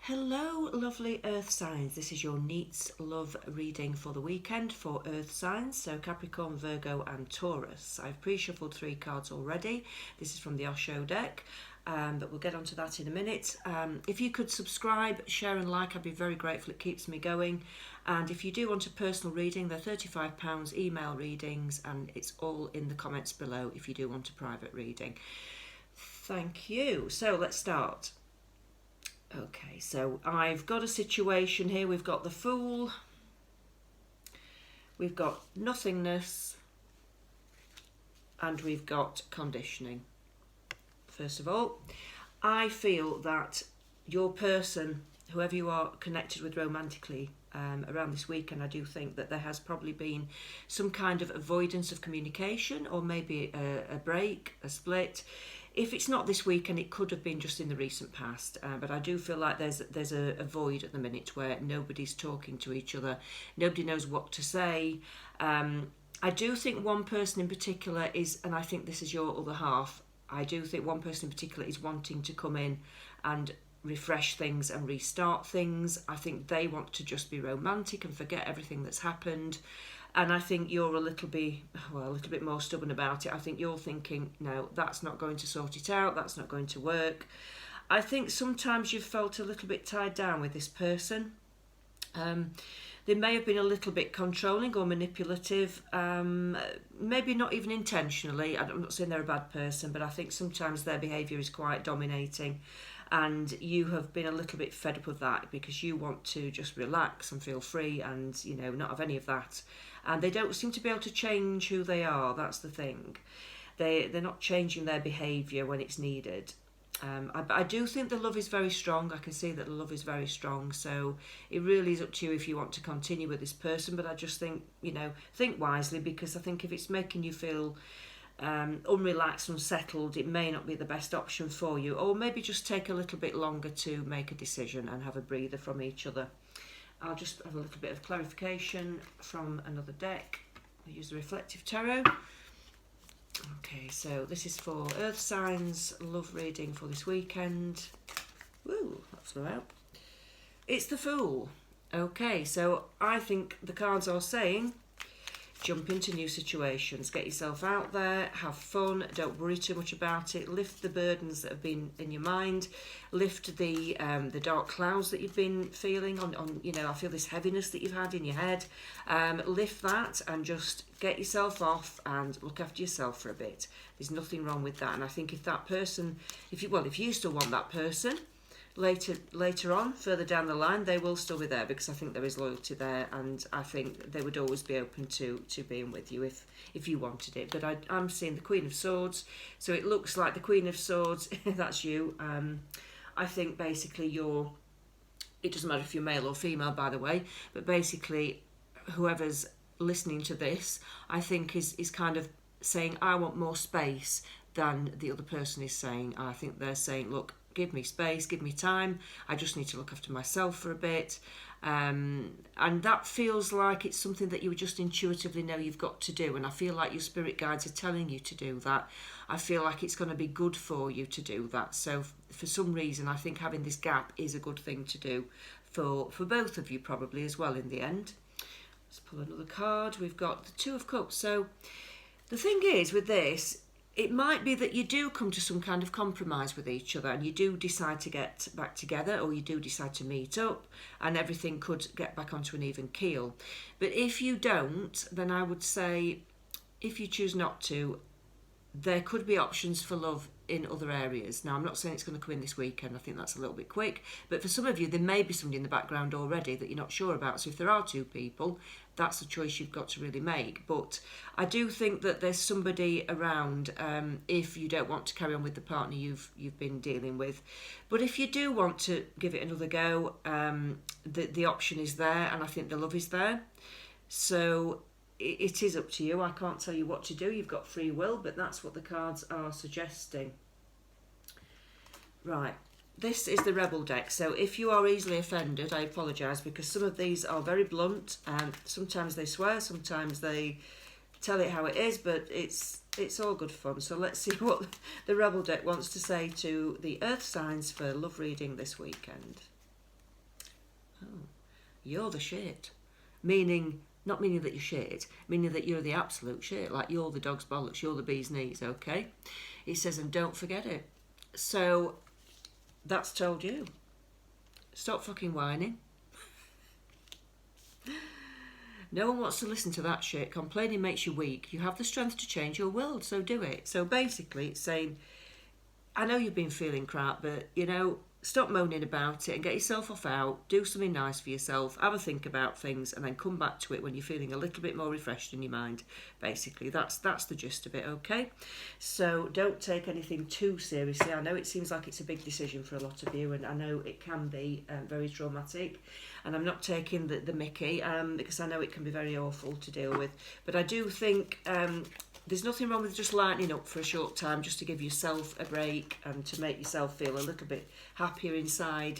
Hello lovely earth signs, this is your Neats love reading for the weekend for earth signs, so Capricorn, Virgo and Taurus. I've pre-shuffled 3 cards already. This is from the Osho deck, but we'll get onto that in a minute. If you could subscribe, share and like, I'd be very grateful, it keeps me going. And if you do want a personal reading, they're £35 email readings, and it's all in the comments below if you do want a private reading. Thank you. So let's start. Okay, so I've got a situation here. We've got the Fool, we've got nothingness, and we've got conditioning. First of all, I feel that your person, whoever you are connected with romantically, around this weekend, I do think that there has probably been some kind of avoidance of communication, or maybe a break, a split. If it's not this weekend, it could have been just in the recent past, but I do feel like there's a void at the minute where nobody's talking to each other, nobody knows what to say. I do think one person in particular is, and I think this is your other half, I do think one person in particular is wanting to come in and refresh things and restart things. I think they want to just be romantic and forget everything that's happened. And I think you're a little bit more stubborn about it. I think you're thinking, no, that's not going to sort it out. That's not going to work. I think sometimes you've felt a little bit tied down with this person. They may have been a little bit controlling or manipulative, maybe not even intentionally. I'm not saying they're a bad person, but I think sometimes their behaviour is quite dominating. And you have been a little bit fed up of that because you want to just relax and feel free and, you know, not have any of that. And they don't seem to be able to change who they are. That's the thing. They're not changing their behaviour when it's needed. I do think the love is very strong. I can see that the love is very strong. So it really is up to you if you want to continue with this person. But I just think, you know, think wisely, because I think if it's making you feel unrelaxed, unsettled, it may not be the best option for you. Or maybe just take a little bit longer to make a decision and have a breather from each other. I'll just have a little bit of clarification from another deck. I'll use the Reflective Tarot. Okay, so this is for Earth Signs love reading for this weekend. Woo, that's all out. It's the Fool. Okay, so I think the cards are saying jump into new situations, get yourself out there, have fun, don't worry too much about it, lift the burdens that have been in your mind, lift the dark clouds that you've been feeling on, you know, I feel this heaviness that you've had in your head, lift that and just get yourself off and look after yourself for a bit. There's nothing wrong with that. And I think if that person, if you still want that person, later on, further down the line, they will still be there, because I think there is loyalty there, and I think they would always be open to being with you if you wanted it. But I'm seeing the Queen of Swords, so it looks like the Queen of Swords, that's you. I think basically it doesn't matter if you're male or female, by the way, but basically whoever's listening to this, I think is kind of saying, I want more space than the other person is saying. I think they're saying, look, give me space, give me time, I just need to look after myself for a bit. And that feels like it's something that you just intuitively know you've got to do, and I feel like your spirit guides are telling you to do that. I feel like it's going to be good for you to do that. So for some reason, I think having this gap is a good thing to do for both of you, probably as well in the end. Let's pull another card. We've got the Two of Cups. So the thing is with this, it might be that you do come to some kind of compromise with each other, and you do decide to get back together, or you do decide to meet up, and everything could get back onto an even keel. But if you don't, then I would say, if you choose not to, there could be options for love in other areas. Now, I'm not saying it's going to come in this weekend. I think that's a little bit quick. But for some of you, there may be somebody in the background already that you're not sure about. So if there are two people, that's a choice you've got to really make. But I do think that there's somebody around if you don't want to carry on with the partner you've been dealing with. But if you do want to give it another go, the option is there, and I think the love is there. So it is up to you. I can't tell you what to do. You've got free will, but that's what the cards are suggesting. Right, this is the Rebel deck. So if you are easily offended, I apologise, because some of these are very blunt, and sometimes they swear, sometimes they tell it how it is, but it's all good fun. So let's see what the Rebel deck wants to say to the Earth signs for love reading this weekend. Oh, you're the shit. Meaning, not meaning that you're shit, meaning that you're the absolute shit. Like, you're the dog's bollocks, you're the bee's knees, okay? He says, and don't forget it. So, that's told you. Stop fucking whining. No one wants to listen to that shit. Complaining makes you weak. You have the strength to change your world, so do it. So basically, it's saying, I know you've been feeling crap, but, you know, stop moaning about it and get yourself off out. Do something nice for yourself. Have a think about things and then come back to it when you're feeling a little bit more refreshed in your mind. Basically, that's the gist of it, okay? So don't take anything too seriously. I know it seems like it's a big decision for a lot of you, and I know it can be very traumatic. And I'm not taking the mickey because I know it can be very awful to deal with. But I do think there's nothing wrong with just lightening up for a short time, just to give yourself a break and to make yourself feel a little bit happier inside.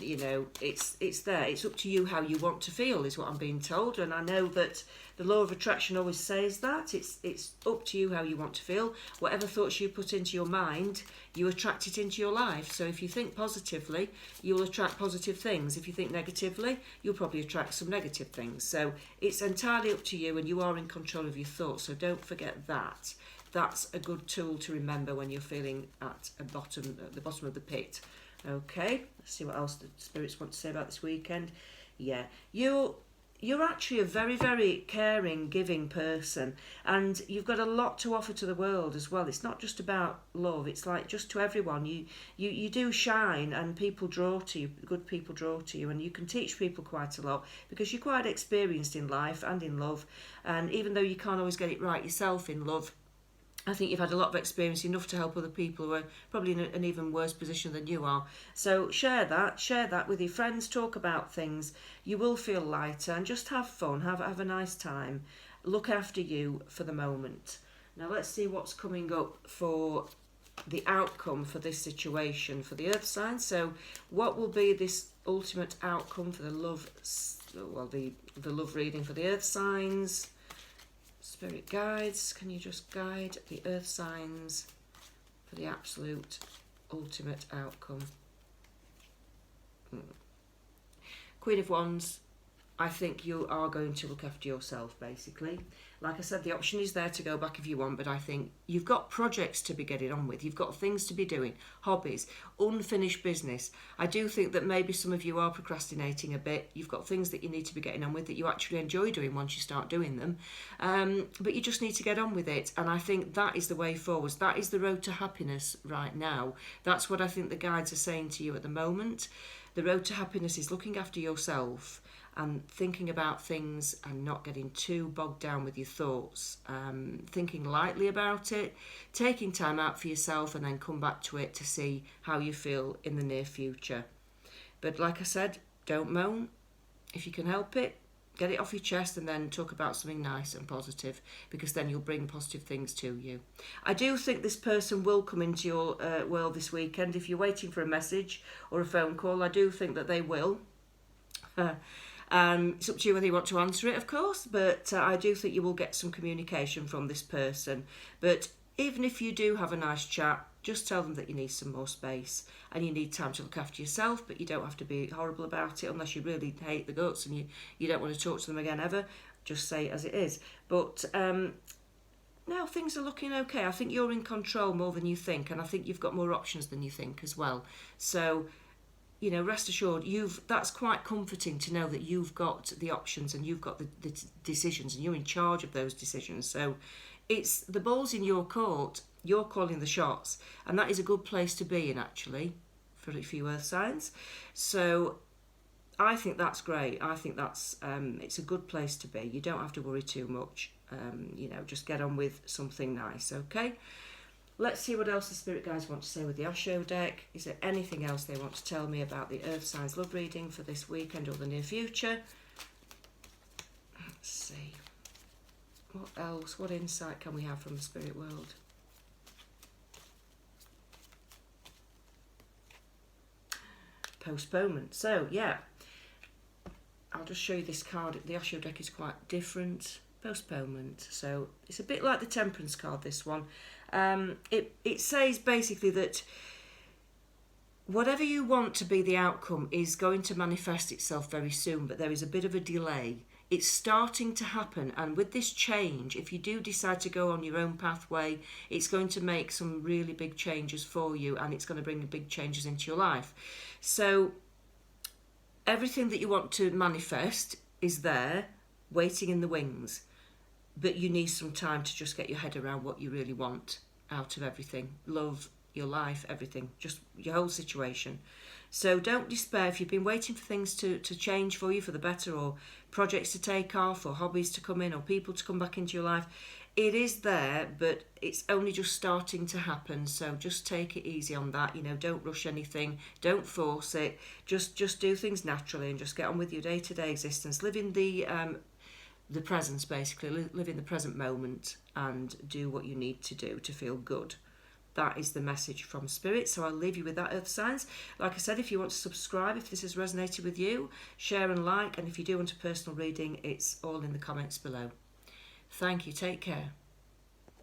You know, it's there. It's up to you how you want to feel, is what I'm being told. And I know that the law of attraction always says that. It's up to you how you want to feel. Whatever thoughts you put into your mind, you attract it into your life. So if you think positively, you'll attract positive things. If you think negatively, you'll probably attract some negative things. So it's entirely up to you, and you are in control of your thoughts. So don't forget that. That's a good tool to remember when you're feeling at the bottom of the pit. Okay, let's see what else the spirits want to say about this weekend. Yeah, you're actually a very, very caring, giving person, and you've got a lot to offer to the world as well. It's not just about love, it's like just to everyone. You do shine, and people draw to you, good people draw to you, and you can teach people quite a lot because you're quite experienced in life and in love. And even though you can't always get it right yourself in love, I think you've had a lot of experience, enough to help other people who are probably in an even worse position than you are. So share that with your friends, talk about things. You will feel lighter, and just have fun, have a nice time. Look after you for the moment. Now let's see what's coming up for the outcome for this situation for the earth sign. So what will be this ultimate outcome for the love reading for the earth signs? Spirit guides, can you just guide the earth signs for the absolute ultimate outcome? Queen of Wands, I think you are going to look after yourself, basically. Like I said, the option is there to go back if you want, but I think you've got projects to be getting on with. You've got things to be doing, hobbies, unfinished business. I do think that maybe some of you are procrastinating a bit. You've got things that you need to be getting on with that you actually enjoy doing once you start doing them. But you just need to get on with it. And I think that is the way forward. That is the road to happiness right now. That's what I think the guides are saying to you at the moment. The road to happiness is looking after yourself and thinking about things and not getting too bogged down with your thoughts, thinking lightly about it, taking time out for yourself, and then come back to it to see how you feel in the near future. But like I said, don't moan. If you can help it, get it off your chest and then talk about something nice and positive, because then you'll bring positive things to you. I do think this person will come into your world this weekend. If you're waiting for a message or a phone call, I do think that they will. It's up to you whether you want to answer it, of course, but I do think you will get some communication from this person. But even if you do have a nice chat, just tell them that you need some more space and you need time to look after yourself, but you don't have to be horrible about it unless you really hate the guts and you don't want to talk to them again ever. Just say it as it is. But no, things are looking okay. I think you're in control more than you think, and I think you've got more options than you think as well. So, you know, rest assured, that's quite comforting to know that you've got the options and you've got the decisions and you're in charge of those decisions. So it's the ball's in your court, you're calling the shots, and that is a good place to be in, actually, for a few earth signs. So I think that's great. I think that's it's a good place to be. You don't have to worry too much. You know, just get on with something nice, okay? Let's see what else the spirit guides want to say with the Osho deck. Is there anything else they want to tell me about the earth signs love reading for this weekend or the near future? Let's see. What else? What insight can we have from the spirit world? Postponement. So, yeah. I'll just show you this card. The Osho deck is quite different. Postponement. So, it's a bit like the Temperance card, this one. It says basically that whatever you want to be the outcome is going to manifest itself very soon, but there is a bit of a delay. It's starting to happen, and with this change, if you do decide to go on your own pathway, it's going to make some really big changes for you, and it's going to bring big changes into your life. So everything that you want to manifest is there, waiting in the wings, but you need some time to just get your head around what you really want out of everything. Love, your life, everything, just your whole situation. So don't despair if you've been waiting for things to change for you for the better, or projects to take off, or hobbies to come in, or people to come back into your life. It is there, but it's only just starting to happen. So just take it easy on that. You know, don't rush anything, don't force it. Just do things naturally and just get on with your day-to-day existence. Live in the presence, basically. Live in the present moment and do what you need to do to feel good. That is the message from Spirit. So I'll leave you with that, Earth Signs. Like I said, if you want to subscribe, if this has resonated with you, share and like. And if you do want a personal reading, it's all in the comments below. Thank you. Take care.